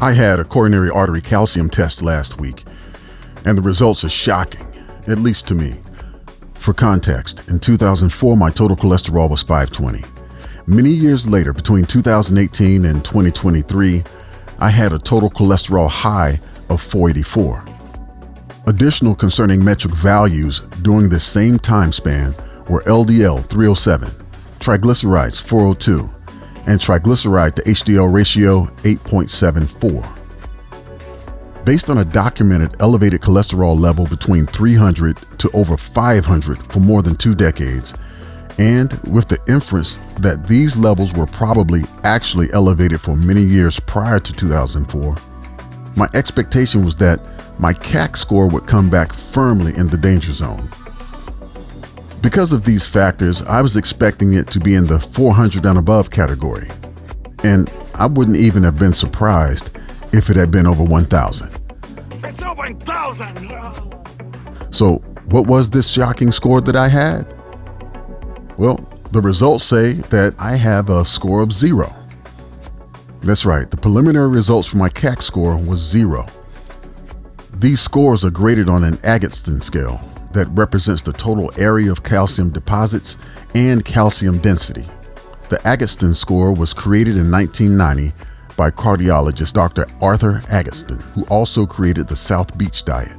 I had a coronary artery calcium test last week, and the results are shocking, at least to me. For context, in 2004, my total cholesterol was 520. Many years later, between 2018 and 2023, I had a total cholesterol high of 484. Additional concerning metric values during this same time span were LDL 307, triglycerides 402, and triglyceride to HDL ratio 8.74. Based on a documented elevated cholesterol level between 300 to over 500 for more than 2 decades, and with the inference that these levels were probably actually elevated for many years prior to 2004, my expectation was that my CAC score would come back firmly in the danger zone. Because of these factors, I was expecting it to be in the 400 and above category, and I wouldn't even have been surprised if it had been over 1,000. It's over 1,000! So what was this shocking score that I had? Well, the results say that I have a score of 0. That's right, the preliminary results for my CAC score was 0. These scores are graded on an Agatston scale that represents the total area of calcium deposits and calcium density. The Agatston score was created in 1990 by cardiologist Dr. Arthur Agatston, who also created the South Beach diet.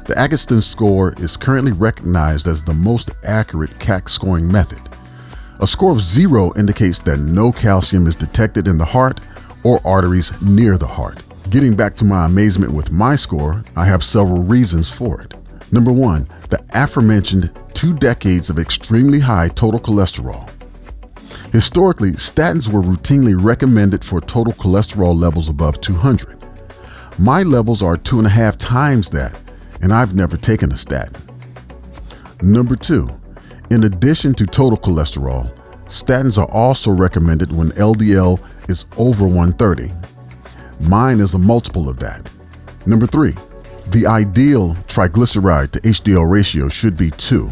The Agatston score is currently recognized as the most accurate CAC scoring method. A score of 0 indicates that no calcium is detected in the heart or arteries near the heart. Getting back to my amazement with my score, I have several reasons for it. Number 1, the aforementioned 2 decades of extremely high total cholesterol. Historically, statins were routinely recommended for total cholesterol levels above 200. My levels are 2.5 times that, and I've never taken a statin. Number 2, in addition to total cholesterol, statins are also recommended when LDL is over 130. Mine is a multiple of that. Number 3, the ideal triglyceride to HDL ratio should be 2,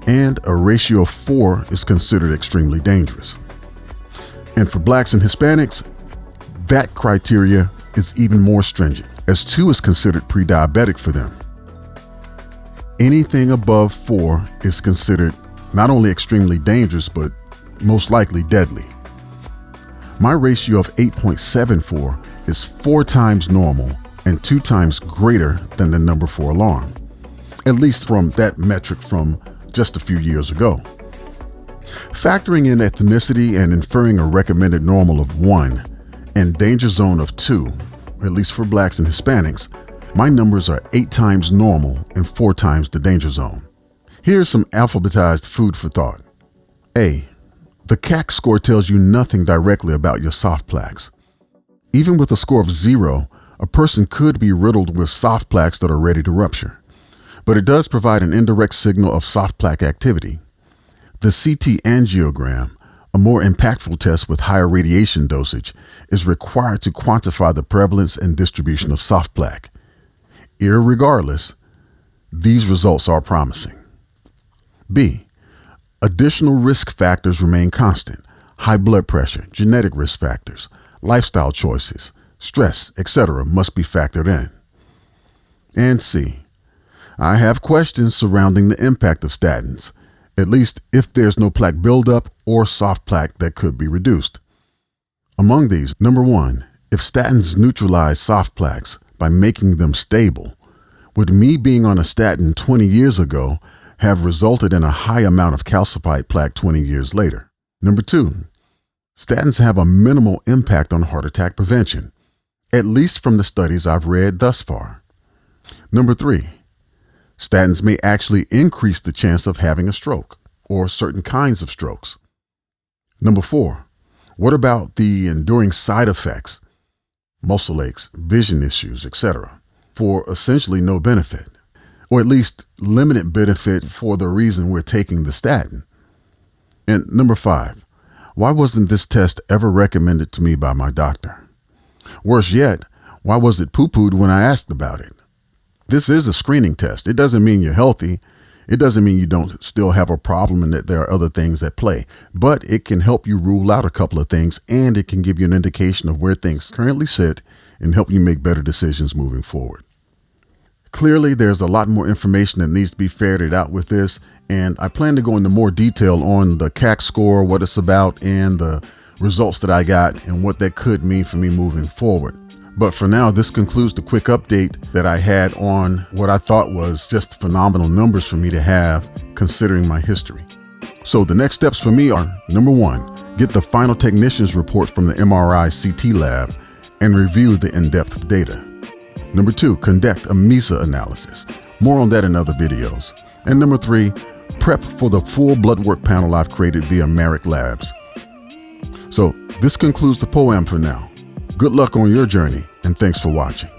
and a ratio of 4 is considered extremely dangerous. And for Blacks and Hispanics, that criteria is even more stringent, as 2 is considered pre-diabetic for them. Anything above 4 is considered not only extremely dangerous, but most likely deadly. My ratio of 8.74 is 4 times normal and 2 times greater than the number for alarm, at least from that metric from just a few years ago. Factoring in ethnicity and inferring a recommended normal of 1 and danger zone of 2, at least for Blacks and Hispanics, my numbers are 8 times normal and 4 times the danger zone. Here's some alphabetized food for thought. A, the CAC score tells you nothing directly about your soft plaques. Even with a score of 0, a person could be riddled with soft plaques that are ready to rupture, but it does provide an indirect signal of soft plaque activity. The CT angiogram, a more impactful test with higher radiation dosage, is required to quantify the prevalence and distribution of soft plaque. Irregardless, these results are promising. B, additional risk factors remain constant. High blood pressure, genetic risk factors, lifestyle choices, stress, etc. must be factored in. And C, I have questions surrounding the impact of statins, at least if there's no plaque buildup or soft plaque that could be reduced. Among these, number 1, if statins neutralize soft plaques by making them stable, would me being on a statin 20 years ago have resulted in a high amount of calcified plaque 20 years later? Number 2, statins have a minimal impact on heart attack prevention, at least from the studies I've read thus far. Number 3, statins may actually increase the chance of having a stroke or certain kinds of strokes. Number 4, what about the enduring side effects, muscle aches, vision issues, etc., for essentially no benefit, or at least limited benefit for the reason we're taking the statin? And number 5, why wasn't this test ever recommended to me by my doctor? Worse yet, why was it poo-pooed when I asked about it? This is a screening test. It doesn't mean you're healthy. It doesn't mean you don't still have a problem and that there are other things at play, but it can help you rule out a couple of things, and it can give you an indication of where things currently sit and help you make better decisions moving forward. Clearly, there's a lot more information that needs to be ferreted out with this, and I plan to go into more detail on the CAC score, what it's about, and the results that I got and what that could mean for me moving forward. But for now, this concludes the quick update that I had on what I thought was just phenomenal numbers for me to have considering my history. So the next steps for me are, number 1, get the final technician's report from the MRI CT lab and review the in-depth data. Number 2, conduct a MESA analysis. More on that in other videos. And number 3, prep for the full blood work panel I've created via Marek Labs. So this concludes the POAM for now. Good luck on your journey, and thanks for watching.